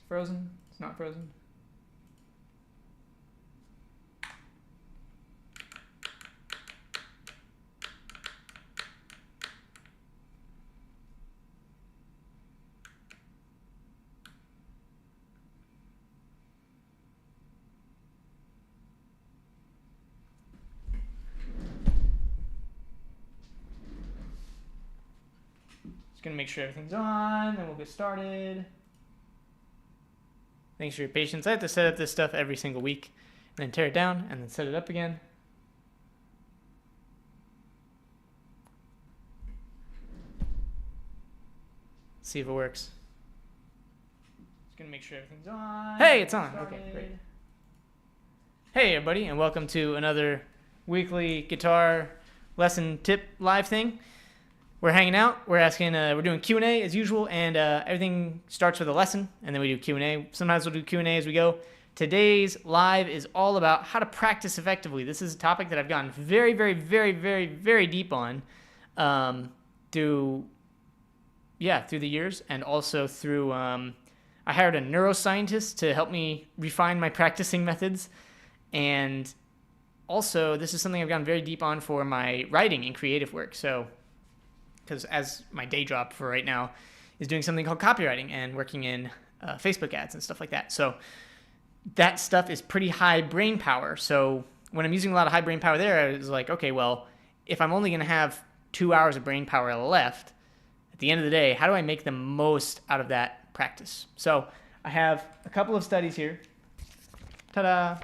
frozen? It's not frozen. Just gonna make sure everything's on, then we'll get started. Thanks for your patience. I have to set up this stuff every single week, and then tear it down, and then set it up again. See if it works. Just gonna make sure everything's on. Hey, it's on. Okay, great. Hey, everybody, and welcome to another weekly guitar lesson tip live thing. We're hanging out. We're asking. We're doing Q&A as usual, and everything starts with a lesson, and then we do Q&A. Sometimes we'll do Q&A as we go. Today's live is all about how to practice effectively. This is a topic that I've gotten very, very, very, very, very deep on through the years, and also through. I hired a neuroscientist to help me refine my practicing methods, and also this is something I've gotten very deep on for my writing and creative work. So. Because as my day job for right now is doing something called copywriting and working in Facebook ads and stuff like that. So that stuff is pretty high brain power. So when I'm using a lot of high brain power there, I was like, okay, well, if I'm only going to have 2 hours of brain power left, at the end of the day, how do I make the most out of that practice? So I have a couple of studies here. Ta-da!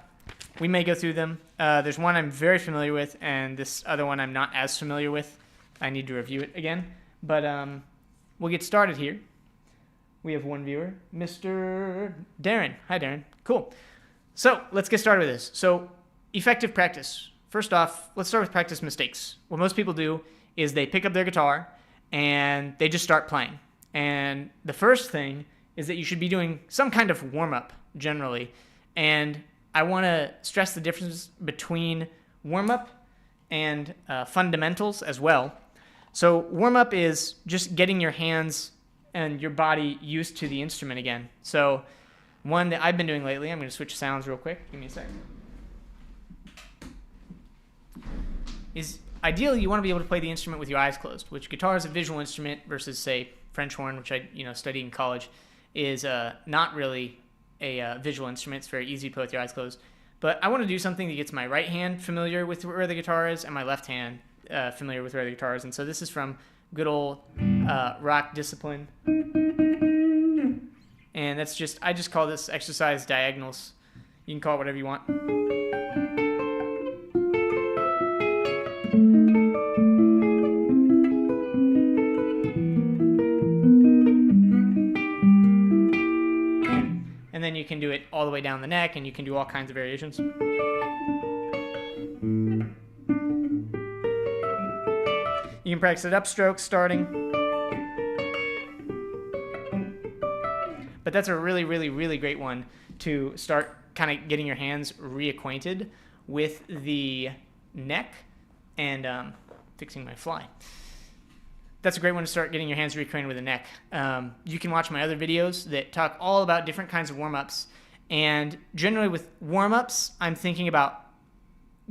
We may go through them. There's one I'm very familiar with, and this other one I'm not as familiar with. I need to review it again, but we'll get started here. We have one viewer, Mr. Darren. Hi, Darren. Cool. So let's get started with this. So effective practice. First off, let's start with practice mistakes. What most people do is they pick up their guitar and they just start playing. And the first thing is that you should be doing some kind of warm-up generally. And I want to stress the difference between warm-up and fundamentals as well. So warm-up is just getting your hands and your body used to the instrument again. So one that I've been doing lately, I'm going to switch sounds real quick. Give me a second. Is ideally you want to be able to play the instrument with your eyes closed, which guitar is a visual instrument versus, say, French horn, which I studied in college, is not really a visual instrument. It's very easy to play with your eyes closed. But I want to do something that gets my right hand familiar with where the guitar is and my left hand familiar with where the guitar is. And so this is from good old rock discipline. And that's just, I just call this exercise diagonals. You can call it whatever you want. And then you can do it all the way down the neck, and you can do all kinds of variations. You can practice it upstrokes starting. But that's a really, really, really great one to start kind of getting your hands reacquainted with the neck and fixing my fly. That's a great one to start getting your hands reacquainted with the neck. You can watch my other videos that talk all about different kinds of warm-ups. And generally with warm-ups, I'm thinking about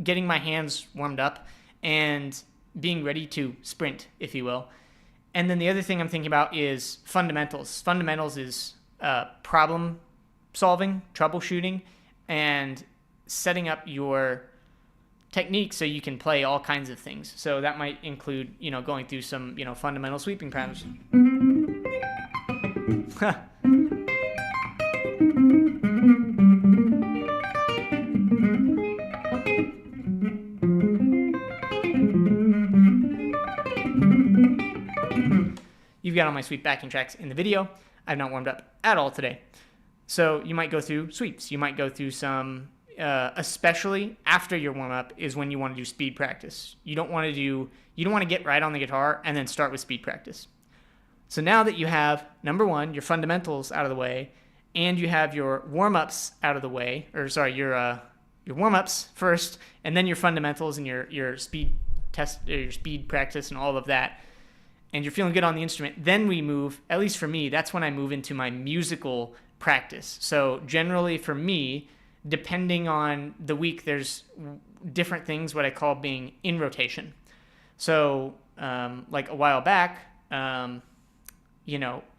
getting my hands warmed up and being ready to sprint, if you will. And then the other thing I'm thinking about is fundamentals. Fundamentals is problem solving, troubleshooting, and setting up your technique so you can play all kinds of things. So that might include, going through some, fundamental sweeping patterns. You've got all my sweep backing tracks in the video. I've not warmed up at all today. So you might go through sweeps. You might go through some, especially after your warm-up is when you want to do speed practice. You don't want to get right on the guitar and then start with speed practice. So now that you have, number one, your fundamentals out of the way, and you have your warm-ups out of the way, your warm-ups first, and then your fundamentals and your speed test, or your speed practice and all of that, and you're feeling good on the instrument, then we move, at least for me, that's when I move into my musical practice. So generally for me, depending on the week, there's different things what I call being in rotation. So like a while back,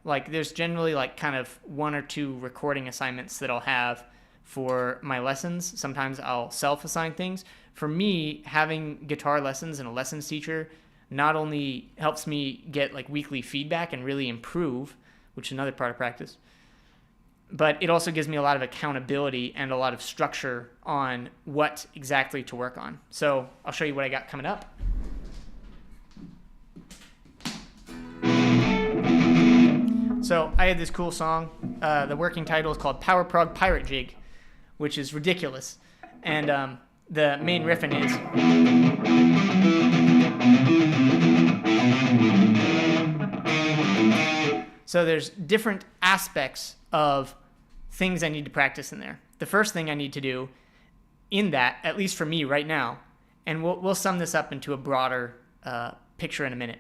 like there's generally like kind of 1 or 2 recording assignments that I'll have for my lessons. Sometimes I'll self-assign things. For me, having guitar lessons and a lessons teacher not only helps me get like weekly feedback and really improve, which is another part of practice, but it also gives me a lot of accountability and a lot of structure on what exactly to work on. So I'll show you what I got coming up. So I had this cool song. The working title is called Power Prog Pirate Jig, which is ridiculous. And the main riffing is. So there's different aspects of things I need to practice in there. The first thing I need to do in that, at least for me right now, and we'll sum this up into a broader picture in a minute.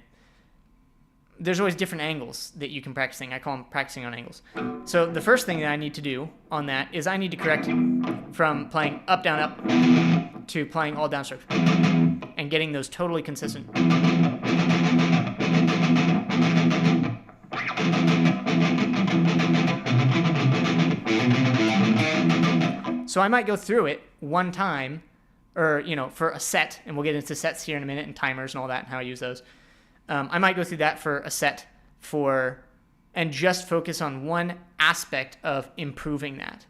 There's always different angles that you can practice. I call them practicing on angles. So the first thing that I need to do on that is I need to correct from playing up, down, up to playing all down strokes and getting those totally consistent. So I might go through it one time or, for a set, and we'll get into sets here in a minute and timers and all that and how I use those. I might go through that for a set and just focus on one aspect of improving that.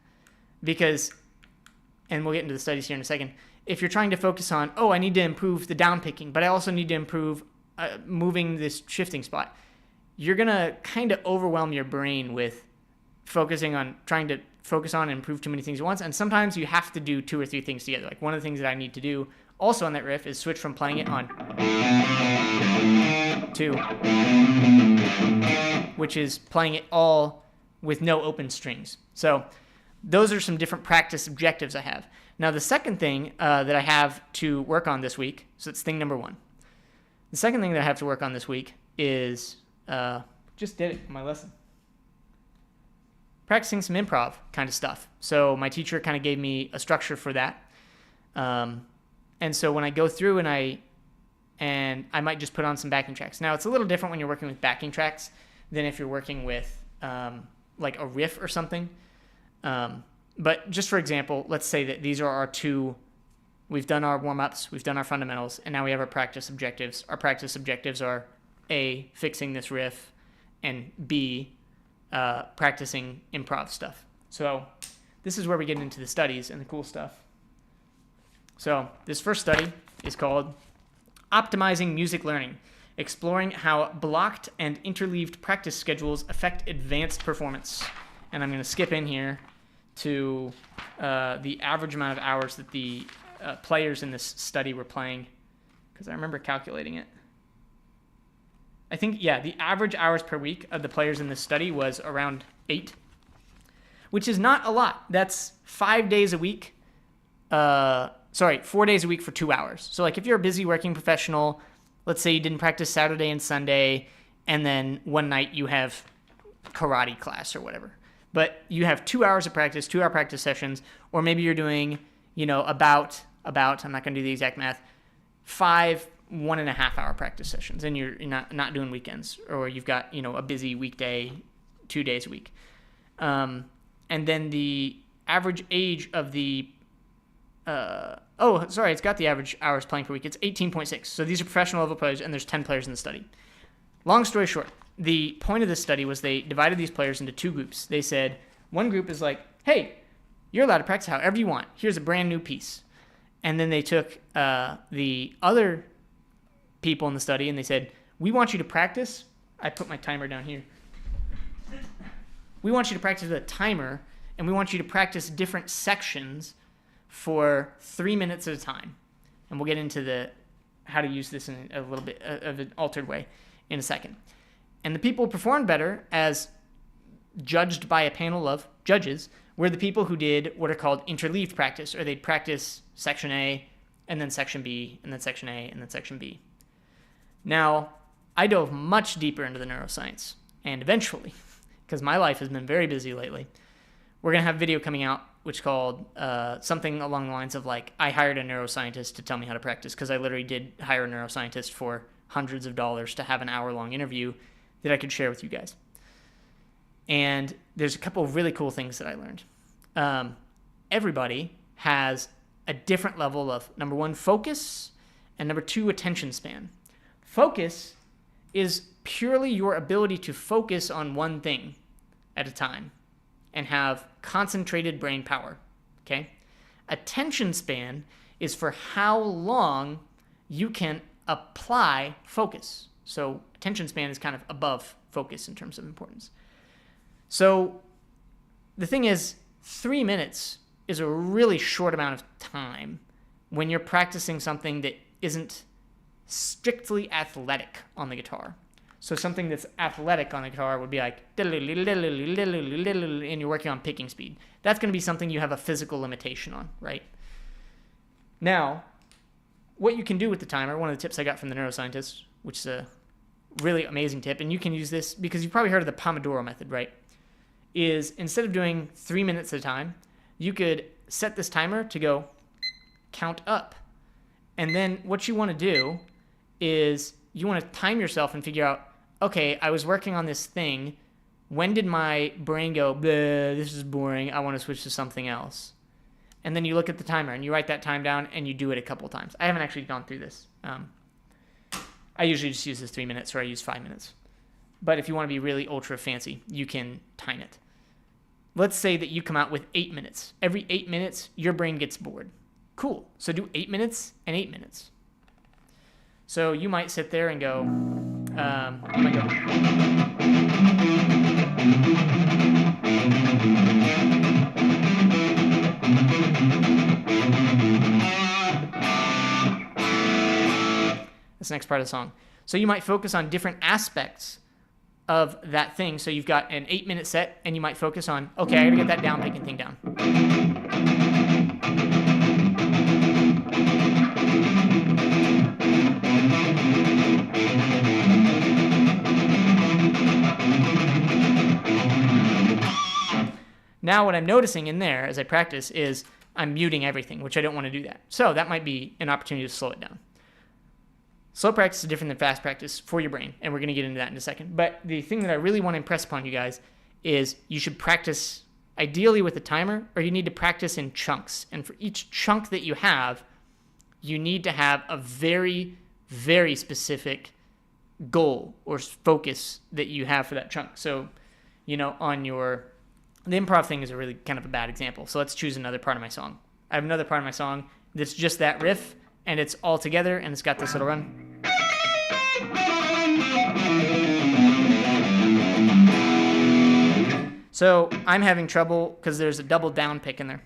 Because, and we'll get into the studies here in a second, if you're trying to focus on, I need to improve the down picking, but I also need to improve moving this shifting spot, you're going to kind of overwhelm your brain with trying to focus on and improve too many things at once. And sometimes you have to do 2 or 3 things together. Like one of the things that I need to do also on that riff is switch from playing it on to, which is playing it all with no open strings. So those are some different practice objectives I have. Now the second thing that I have to work on this week, so it's thing number 1. The second thing that I have to work on this week is, just did it in my lesson, practicing some improv kind of stuff. So my teacher kind of gave me a structure for that. And so when I go through and I might just put on some backing tracks. Now it's a little different when you're working with backing tracks than if you're working with like a riff or something. But just for example, let's say that these are our 2, we've done our warm-ups, we've done our fundamentals, and now we have our practice objectives. Our practice objectives are A, fixing this riff, and B, practicing improv stuff. So this is where we get into the studies and the cool stuff. So this first study is called Optimizing Music Learning, exploring how blocked and interleaved practice schedules affect advanced performance. And I'm going to skip in here to the average amount of hours that the players in this study were playing, because I remember calculating it. I think, the average hours per week of the players in this study was around 8, which is not a lot. That's 5 days a week. 4 days a week for 2 hours. So like if you're a busy working professional, let's say you didn't practice Saturday and Sunday, and then one night you have karate class or whatever. But you have 2 hours of practice, 2-hour practice sessions, or maybe you're doing, about, I'm not going to do the exact math, 5 1.5-hour practice sessions, and you're not doing weekends, or you've got, a busy weekday, 2 days a week. And then the average age of the it's got the average hours playing per week. It's 18.6. So these are professional level players, and there's 10 players in the study. Long story short, the point of this study was they divided these players into 2 groups. They said one group is like, hey, you're allowed to practice however you want. Here's a brand new piece. And then they took the other people in the study and they said, we want you to practice. I put my timer down here. We want you to practice with a timer, and we want you to practice different sections for 3 minutes at a time. And we'll get into how to use this in a little bit of an altered way in a second. And the people who performed better, as judged by a panel of judges, were the people who did what are called interleaved practice, or they'd practice section A, and then section B, and then section A, and then section B. Now, I dove much deeper into the neuroscience, and eventually, because my life has been very busy lately, we're going to have a video coming out which called something along the lines of like, I hired a neuroscientist to tell me how to practice, because I literally did hire a neuroscientist for hundreds of dollars to have an hour-long interview that I could share with you guys. And there's a couple of really cool things that I learned. Everybody has a different level of, number one, focus, and number two, attention span. Focus is purely your ability to focus on one thing at a time and have concentrated brain power, okay? Attention span is for how long you can apply focus. So attention span is kind of above focus in terms of importance. So the thing is, 3 minutes is a really short amount of time when you're practicing something that isn't strictly athletic on the guitar. So something that's athletic on the guitar would be like, and you're working on picking speed. That's going to be something you have a physical limitation on, right? Now, what you can do with the timer, one of the tips I got from the neuroscientist, which is a really amazing tip, and you can use this because you've probably heard of the Pomodoro method, right? Is instead of doing 3 minutes at a time, you could set this timer to go count up. And then what you want to do is you want to time yourself and figure out, okay, I was working on this thing. When did my brain go, this is boring, I want to switch to something else? And then you look at the timer and you write that time down and you do it a couple times. I haven't actually gone through this. I usually just use this 3 minutes, or I use 5 minutes. But if you want to be really ultra fancy, you can time it. Let's say that you come out with 8 minutes. Every 8 minutes, your brain gets bored. Cool. So do 8 minutes and 8 minutes. So you might sit there and go, That's the next part of the song. So you might focus on different aspects of that thing. So you've got an 8-minute set, and you might focus on, okay, I gotta get that down picking thing down. Now what I'm noticing in there as I practice is I'm muting everything, which I don't want to do that. So that might be an opportunity to slow it down. Slow practice is different than fast practice for your brain, and we're going to get into that in a second. But the thing that I really want to impress upon you guys is you should practice ideally with a timer, or you need to practice in chunks. And for each chunk that you have, you need to have a very, very specific goal or focus that you have for that chunk. So, on the improv thing is a really kind of a bad example. So let's choose another part of my song. I have another part of my song that's just that riff, and it's all together, and it's got this little run. So I'm having trouble because there's a double down pick in there.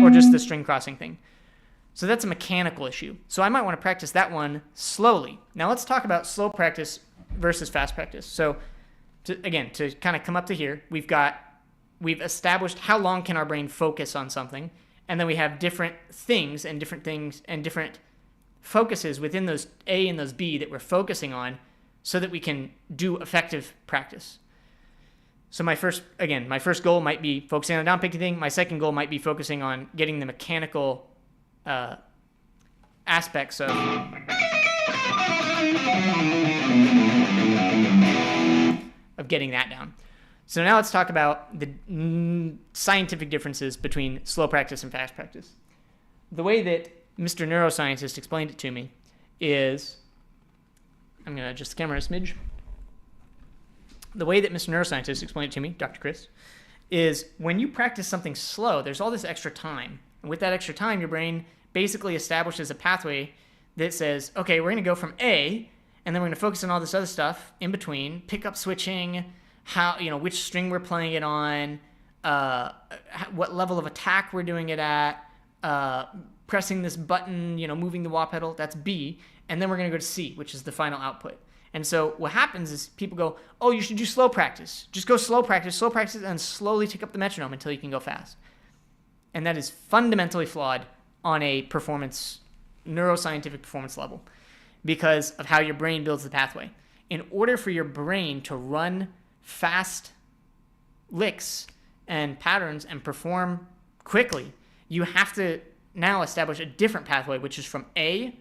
Or just the string crossing thing. So that's a mechanical issue. So I might want to practice that one slowly. Now let's talk about slow practice versus fast practice. So to kind of come up to here, we've established how long can our brain focus on something, and then we have different things and different focuses within those A and those B that we're focusing on so that we can do effective practice. So my first goal might be focusing on a down picking thing. My second goal might be focusing on getting the mechanical aspects of getting that down. So now let's talk about the scientific differences between slow practice and fast practice. The way that Mr. Neuroscientist explained it to me is, I'm going to adjust the camera a smidge. The way that Mr. Neuroscientist explained it to me, Dr. Chris, is when you practice something slow, there's all this extra time. And with that extra time, your brain basically establishes a pathway that says, okay, we're going to go from A, and then we're going to focus on all this other stuff in between, pickup switching, which string we're playing it on, what level of attack we're doing it at, pressing this button, moving the wah pedal, that's B, and then we're going to go to C, which is the final output. And so what happens is people go, oh, you should do slow practice. Just go slow practice, and slowly take up the metronome until you can go fast. And that is fundamentally flawed on a neuroscientific performance level because of how your brain builds the pathway. in order for your brain to run fast licks and patterns and perform quickly, you have to now establish a different pathway, which is from A,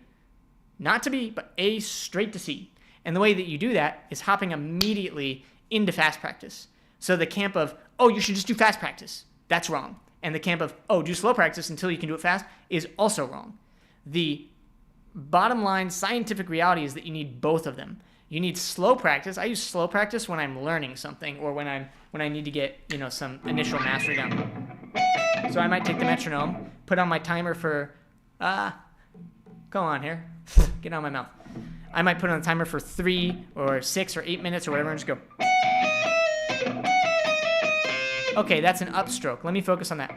not to B, but A straight to C. And the way that you do that is hopping immediately into fast practice. So the camp of, oh, you should just do fast practice, that's wrong. And the camp of, oh, do slow practice until you can do it fast is also wrong. The bottom line scientific reality is that you need both of them. You need slow practice. I use slow practice when I'm learning something or when I need to get, some initial mastery down. So I might take the metronome, put on my timer for, go on here, get out of my mouth. I might put on a timer for 3 or 6 or 8 minutes or whatever and just go. Okay, that's an upstroke. Let me focus on that.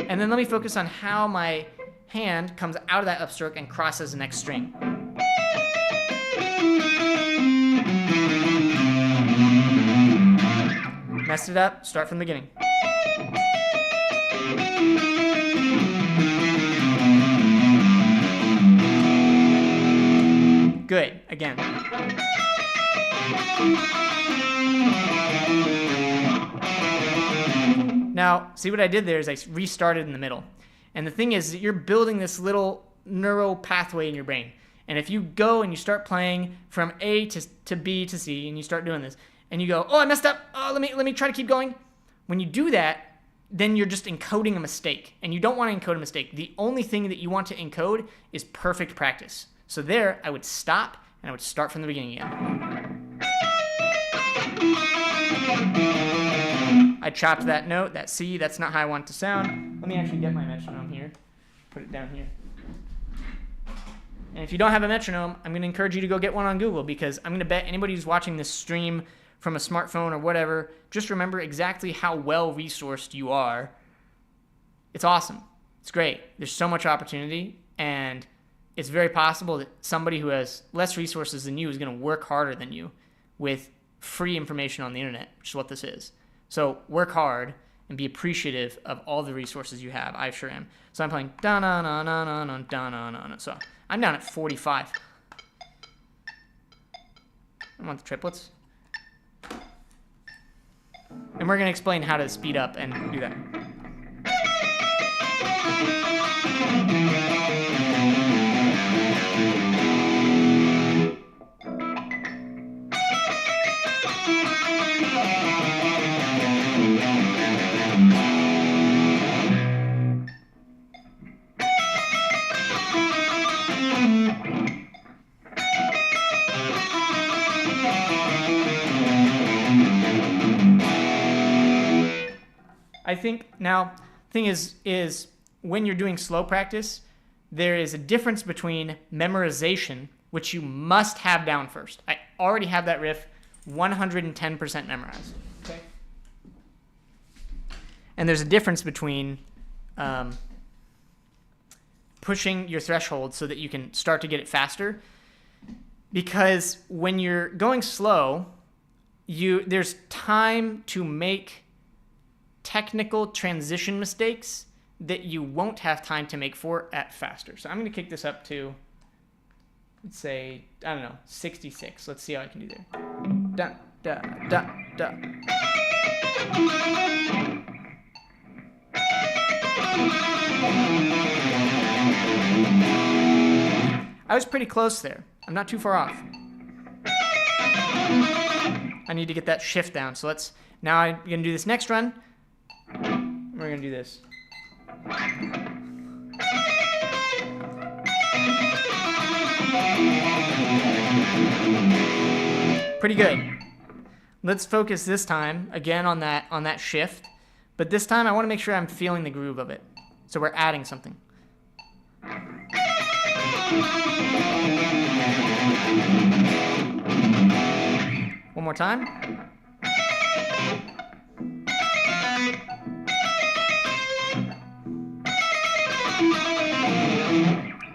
And then let me focus on how my hand comes out of that upstroke and crosses the next string. Messed it up, start from the beginning. Good, again. Now, see what I did there is I restarted in the middle. And the thing is that you're building this little neural pathway in your brain. And if you go and you start playing from A to B to C, and you start doing this, and you go, oh, I messed up. Oh, let me try to keep going. When you do that, then you're just encoding a mistake. And you don't want to encode a mistake. The only thing that you want to encode is perfect practice. So there, I would stop, and I would start from the beginning again. I chopped that note, that C, that's not how I want it to sound. Let me actually get my metronome here, put it down here. And if you don't have a metronome, I'm going to encourage you to go get one on Google, because I'm going to bet anybody who's watching this stream from a smartphone or whatever, just remember exactly how well resourced you are. It's awesome. It's great. There's so much opportunity, and it's very possible that somebody who has less resources than you is going to work harder than you with free information on the internet, which is what this is. So work hard and be appreciative of all the resources you have. I sure am. So I'm playing da na na na na na da na na na. So I'm down at 45. I want the triplets. And we're going to explain how to speed up and do that. I think now, thing is when you're doing slow practice, there is a difference between memorization, which you must have down first. I already have that riff 110% memorized. Okay. And there's a difference between pushing your threshold so that you can start to get it faster. Because when you're going slow, there's time to make technical transition mistakes that you won't have time to make at faster. So I'm going to kick this up to, let's say, 66. Let's see how I can do there. Da, da, da, da. I was pretty close there. I'm not too far off. I need to get that shift down. So now I'm going to do this next run. We're going to do this. Pretty good. Let's focus this time again on that shift, but this time I want to make sure I'm feeling the groove of it. So we're adding something. One more time.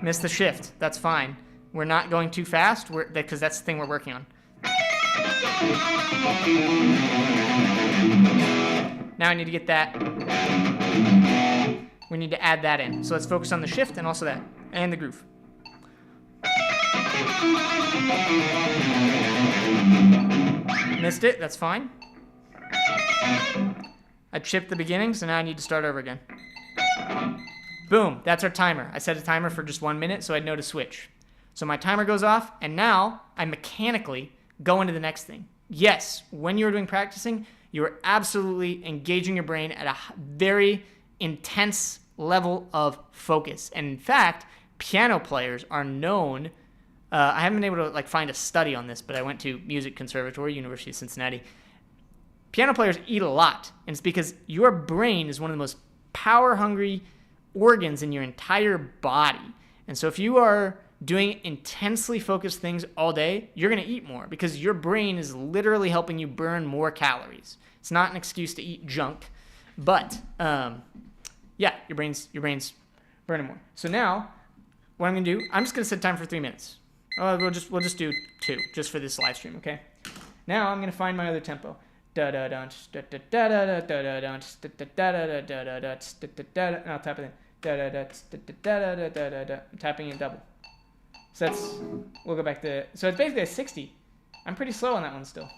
Miss the shift. That's fine. We're not going too fast because that's the thing we're working on. Now I need to get that. We need to add that in. So let's focus on the shift and also that. And the groove. Missed it. That's fine. I chipped the beginning, so now I need to start over again. Boom. That's our timer. I set a timer for just 1 minute, so I'd know to switch. So my timer goes off, and now I mechanically go into the next thing. Yes, when you're doing practicing, you're absolutely engaging your brain at a very intense level of focus. And in fact, piano players are known, I haven't been able to find a study on this, but I went to Music Conservatory, University of Cincinnati. Piano players eat a lot, and it's because your brain is one of the most power-hungry organs in your entire body. And so if you are doing intensely focused things all day, you're going to eat more because your brain is literally helping you burn more calories. It's not an excuse to eat junk, but yeah, your brain's burning more. So now, what I'm going to do, I'm just going to set time for 3 minutes. We'll just do 2, just for this live stream, okay? Now I'm going to find my other tempo. And I'll tap it in. I'm tapping in double. So we'll go back to, so it's basically a 60. I'm pretty slow on that one still.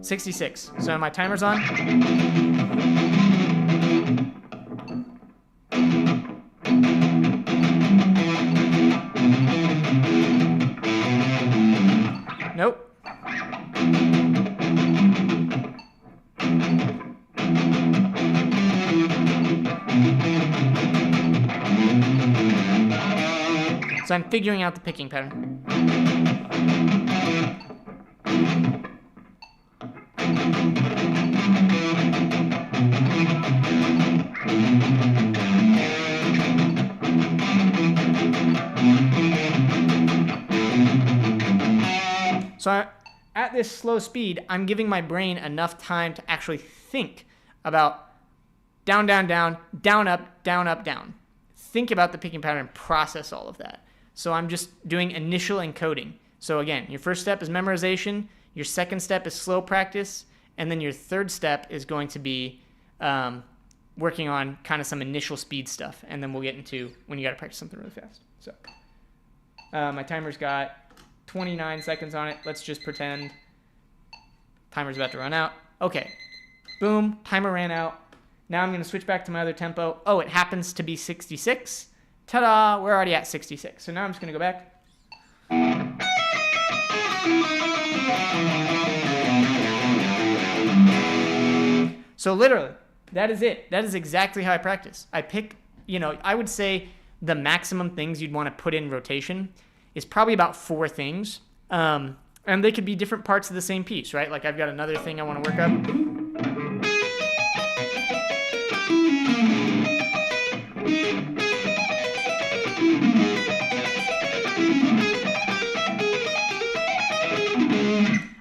66. So my timer's on. Nope. So I'm figuring out the picking pattern. So at this slow speed, I'm giving my brain enough time to actually think about down, down, down, down, up, down, up, down. Think about the picking pattern and process all of that. So I'm just doing initial encoding. So again, your first step is memorization, your second step is slow practice, and then your third step is going to be working on kind of some initial speed stuff, and then we'll get into when you got to practice something really fast. So my timer's got 29 seconds on it. Let's just pretend timer's about to run out. Okay, boom, timer ran out. Now I'm going to switch back to my other tempo. Oh, it happens to be 66. Ta-da, we're already at 66. So now I'm just going to go back. So literally, that is it. That is exactly how I practice. I pick, I would say the maximum things you'd want to put in rotation is probably about 4 things. And they could be different parts of the same piece, right? Like I've got another thing I want to work up.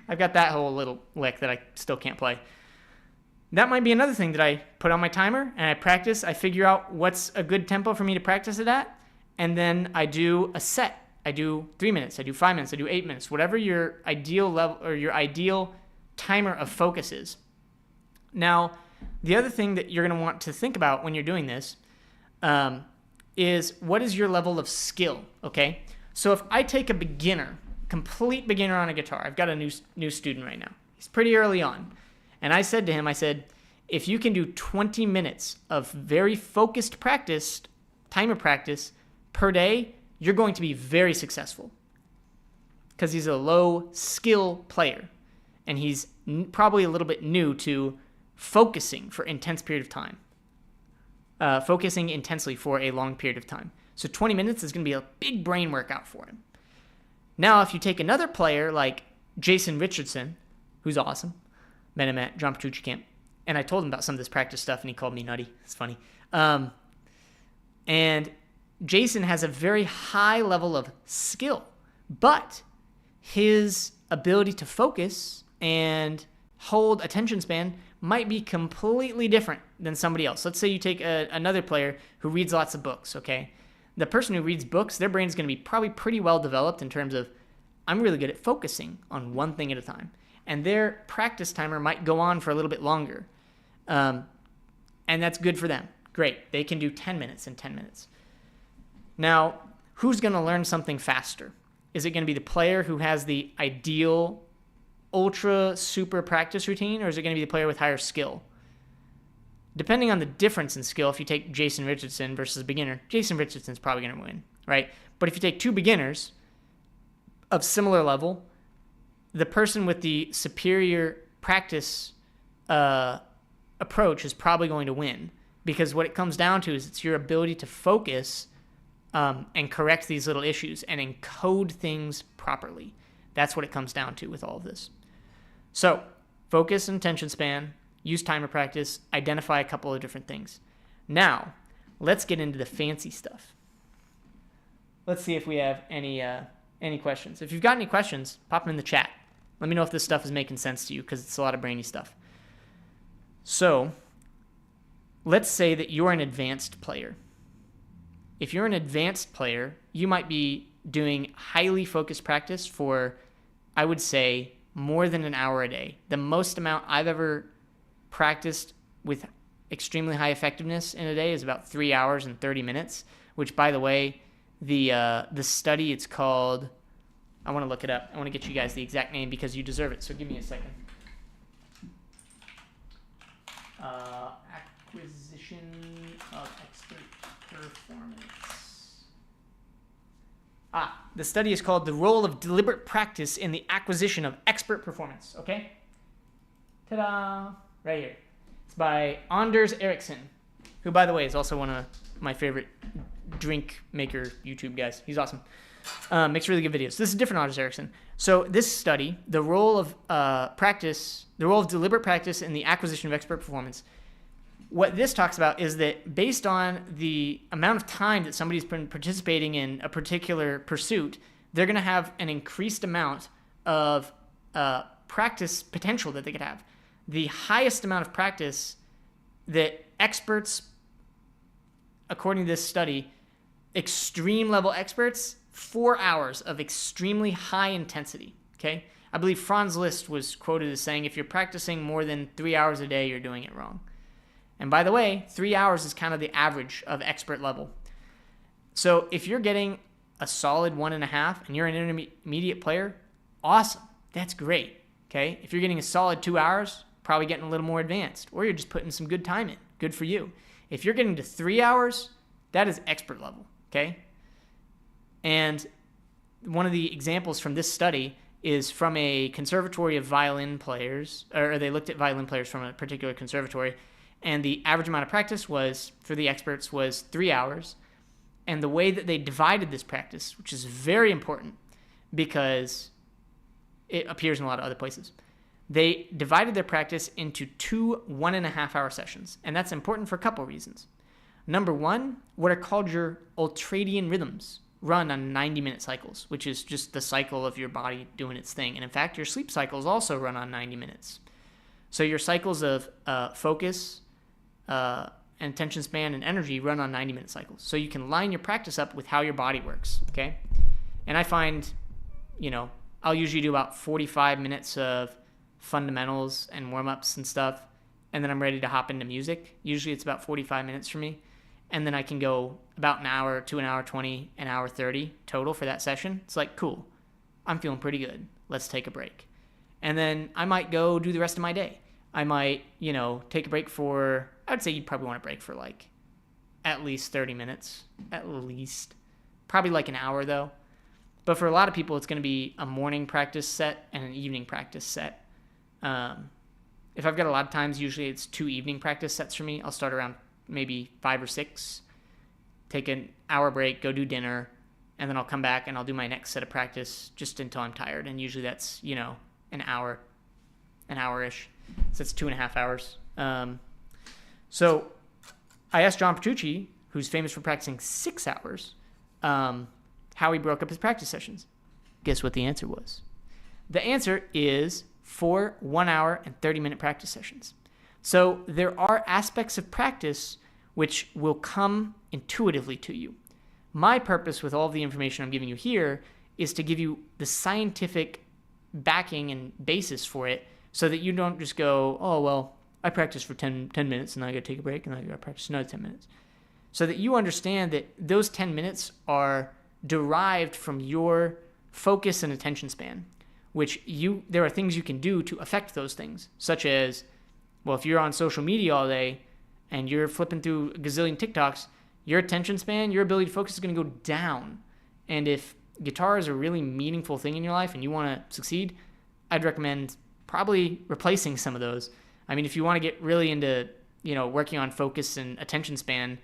I've got that whole little lick that I still can't play. That might be another thing that I put on my timer and I practice. I figure out what's a good tempo for me to practice it at, and then I do a set. I do 3 minutes, I do 5 minutes, I do 8 minutes, whatever your ideal level or your ideal timer of focus is. Now, the other thing that you're going to want to think about when you're doing this is what is your level of skill, okay? So if I take a beginner, complete beginner on a guitar, I've got a new student right now. He's pretty early on. And I said to him, if you can do 20 minutes of very focused practice, timer practice per day, you're going to be very successful because he's a low skill player and he's probably a little bit new to focusing for intense period of time, focusing intensely for a long period of time. So 20 minutes is going to be a big brain workout for him. Now, if you take another player like Jason Richardson, who's awesome, met him at John Petrucci camp, and I told him about some of this practice stuff, and he called me nutty. It's funny. And Jason has a very high level of skill, but his ability to focus and hold attention span might be completely different than somebody else. Let's say you take another player who reads lots of books, okay? The person who reads books, their brain's going to be probably pretty well developed in terms of, I'm really good at focusing on one thing at a time. And their practice timer might go on for a little bit longer. And that's good for them. Great. They can do 10 minutes in 10 minutes. Now, who's going to learn something faster? Is it going to be the player who has the ideal ultra super practice routine, or is it going to be the player with higher skill? Depending on the difference in skill, if you take Jason Richardson versus a beginner, Jason Richardson's probably going to win, right? But if you take two beginners of similar level, the person with the superior practice approach is probably going to win, because what it comes down to is it's your ability to focus and correct these little issues and encode things properly. That's what it comes down to with all of this. So focus and attention span, use timer practice, identify a couple of different things. Now, let's get into the fancy stuff. Let's see if we have any questions. If you've got any questions, pop them in the chat. Let me know if this stuff is making sense to you, because it's a lot of brainy stuff. So let's say that you're an advanced player. If you're an advanced player, you might be doing highly focused practice for, I would say, more than an hour a day. The most amount I've ever practiced with extremely high effectiveness in a day is about 3 hours and 30 minutes, which, by the way, the study, it's called, I want to look it up. I want to get you guys the exact name because you deserve it, so give me a second. Acquisition of expert performance. The study is called The Role of Deliberate Practice in the Acquisition of Expert Performance, okay? Ta-da! Right here. It's by Anders Ericsson, who, by the way, is also one of my favorite drink maker YouTube guys. He's awesome. Makes really good videos. This is different Anders Ericsson. So this study, the role of deliberate practice in the acquisition of expert performance, what this talks about is that based on the amount of time that somebody's been participating in a particular pursuit, they're going to have an increased amount of practice potential that they could have. The highest amount of practice that experts, according to this study, extreme level experts, 4 hours of extremely high intensity, okay? I believe Franz Liszt was quoted as saying, if you're practicing more than 3 hours a day, you're doing it wrong. And by the way, 3 hours is kind of the average of expert level. So if you're getting a solid 1.5 and you're an intermediate player, awesome. That's great, okay? If you're getting a solid 2 hours, probably getting a little more advanced, or you're just putting some good time in. Good for you. If you're getting to 3 hours, that is expert level, okay? And one of the examples from this study is from a conservatory of violin players, or they looked at violin players from a particular conservatory, and the average amount of practice was, for the experts, was 3 hours. And the way that they divided this practice, which is very important because it appears in a lot of other places, they divided their practice into 2 1.5-hour sessions. And that's important for a couple of reasons. Number one, what are called your ultradian rhythms run on 90-minute cycles, which is just the cycle of your body doing its thing. And in fact, your sleep cycles also run on 90 minutes. So your cycles of focus, and attention span and energy run on 90-minute cycles. So you can line your practice up with how your body works, okay? And I find, I'll usually do about 45 minutes of fundamentals and warm-ups and stuff, and then I'm ready to hop into music. Usually it's about 45 minutes for me. And then I can go about an hour to an hour 20, an hour 30 total for that session. It's like, cool, I'm feeling pretty good. Let's take a break. And then I might go do the rest of my day. I might, take a break for, I would say you'd probably want to break for at least 30 minutes. At least. Probably like an hour though. But for a lot of people, it's going to be a morning practice set and an evening practice set. If I've got a lot of times, usually it's 2 evening practice sets for me. I'll start around maybe 5 or 6, take an hour break, go do dinner, and then I'll come back and I'll do my next set of practice just until I'm tired. And usually that's, an hour-ish. So it's 2.5 hours. So I asked John Petrucci, who's famous for practicing 6 hours, how he broke up his practice sessions. Guess what the answer was? The answer is 4 1-hour and 30-minute practice sessions. So there are aspects of practice which will come intuitively to you. My purpose with all of the information I'm giving you here is to give you the scientific backing and basis for it so that you don't just go, oh, well, I practice for 10 minutes and then I got to take a break and then I got to practice another 10 minutes. So that you understand that those 10 minutes are derived from your focus and attention span, which there are things you can do to affect those things, such as, well, if you're on social media all day and you're flipping through a gazillion TikToks, your attention span, your ability to focus is going to go down. And if guitar is a really meaningful thing in your life and you want to succeed, I'd recommend probably replacing some of those. I mean, if you want to get really into, working on focus and attention span,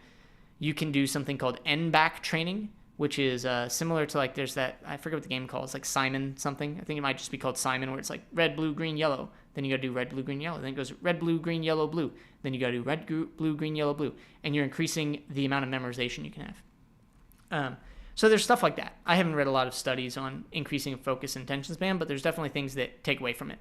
you can do something called N-back training, which is similar to, like, there's that, I forget what the game calls, like Simon something. I think it might just be called Simon, where it's like red, blue, green, yellow. Then you got to do red, blue, green, yellow. Then it goes red, blue, green, yellow, blue. Then you got to do red, blue, green, yellow, blue. And you're increasing the amount of memorization you can have. So there's stuff like that. I haven't read a lot of studies on increasing focus and attention span, but there's definitely things that take away from it.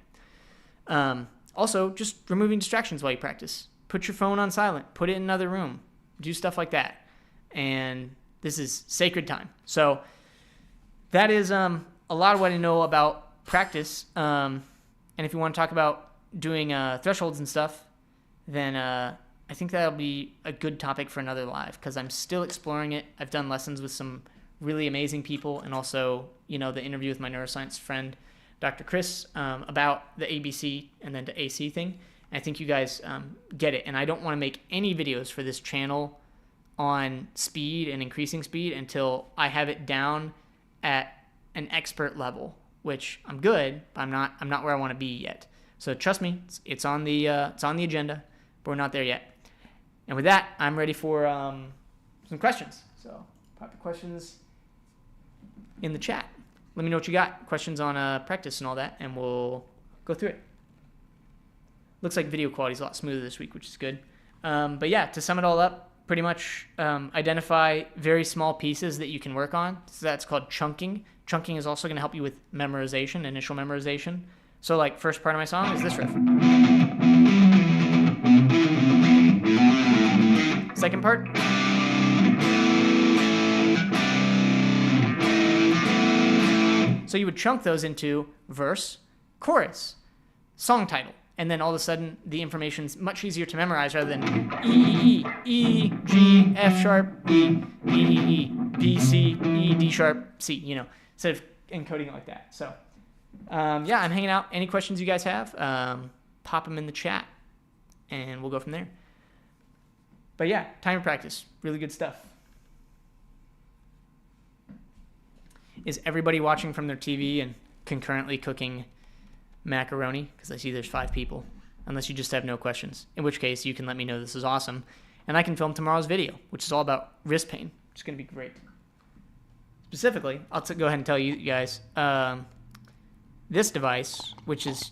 Also, just removing distractions while you practice. Put your phone on silent. Put it in another room. Do stuff like that. And this is sacred time. So that is a lot of what I know about practice. And if you want to talk about doing thresholds and stuff, then I think that'll be a good topic for another live, because I'm still exploring it. I've done lessons with some really amazing people, and also, the interview with my neuroscience friend, Dr. Chris, about the ABC and then to AC thing. And I think you guys get it. And I don't want to make any videos for this channel on speed and increasing speed until I have it down at an expert level, which I'm good, but I'm not where I want to be yet. So trust me, it's on the agenda, but we're not there yet. And with that, I'm ready for some questions. So pop your questions in the chat. Let me know what you got, questions on practice and all that, and we'll go through it. Looks like video quality is a lot smoother this week, which is good. But yeah, to sum it all up, pretty much identify very small pieces that you can work on. So that's called chunking. Chunking is also going to help you with memorization, initial memorization. So, like, first part of my song is this riff. Second part. So you would chunk those into verse, chorus, song title, and then all of a sudden the information's much easier to memorize rather than E, E, E, G, F sharp, E, E, E, E, B, C, E, D sharp, C, instead of encoding it like that. So, yeah, I'm hanging out. Any questions you guys have, pop them in the chat, and we'll go from there. But yeah, timer practice, really good stuff. Is everybody watching from their TV and concurrently cooking macaroni? Because I see there's 5 people, unless you just have no questions, in which case you can let me know this is awesome, and I can film tomorrow's video, which is all about wrist pain. It's going to be great. Specifically, I'll go ahead and tell you guys, this device, which is,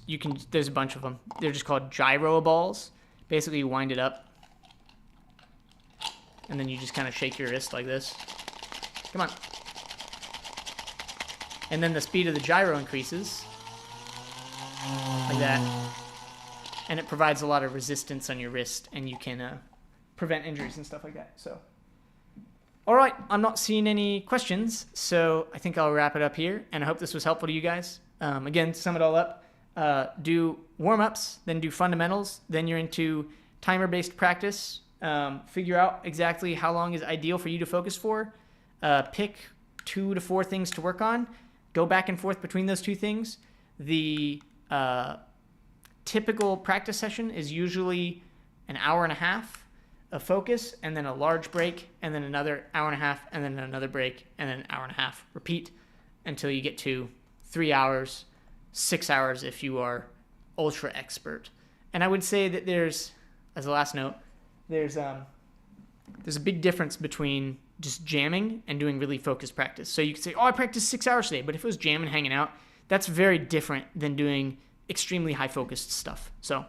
there's a bunch of them. They're just called gyro balls. Basically, you wind it up, and then you just kind of shake your wrist like this. Come on. And then the speed of the gyro increases, like that. And it provides a lot of resistance on your wrist, and you can prevent injuries and stuff like that. So, all right, I'm not seeing any questions, so I think I'll wrap it up here, and I hope this was helpful to you guys. Again, to sum it all up, do warm-ups, then do fundamentals, then you're into timer-based practice. Figure out exactly how long is ideal for you to focus for. Pick 2 to 4 things to work on. Go back and forth between those 2 things. The typical practice session is usually an hour and a half of focus, and then a large break, and then another hour and a half, and then another break, and then an hour and a half. Repeat until you get to 3 hours, 6 hours if you are ultra expert. And I would say that there's, as a last note, there's a big difference between just jamming and doing really focused practice. So you could say, I practiced 6 hours today, but if it was jamming, hanging out, that's very different than doing extremely high focused stuff. So,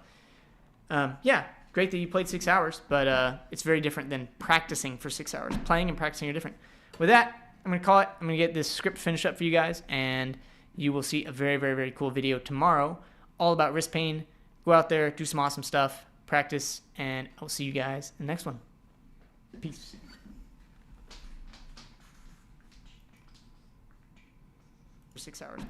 yeah, great that you played 6 hours, but it's very different than practicing for 6 hours. Playing and practicing are different. With that, I'm going to call it. I'm going to get this script finished up for you guys, and you will see a very, very, very cool video tomorrow all about wrist pain. Go out there, do some awesome stuff, practice, and I'll see you guys in the next one. Peace. For 6 hours.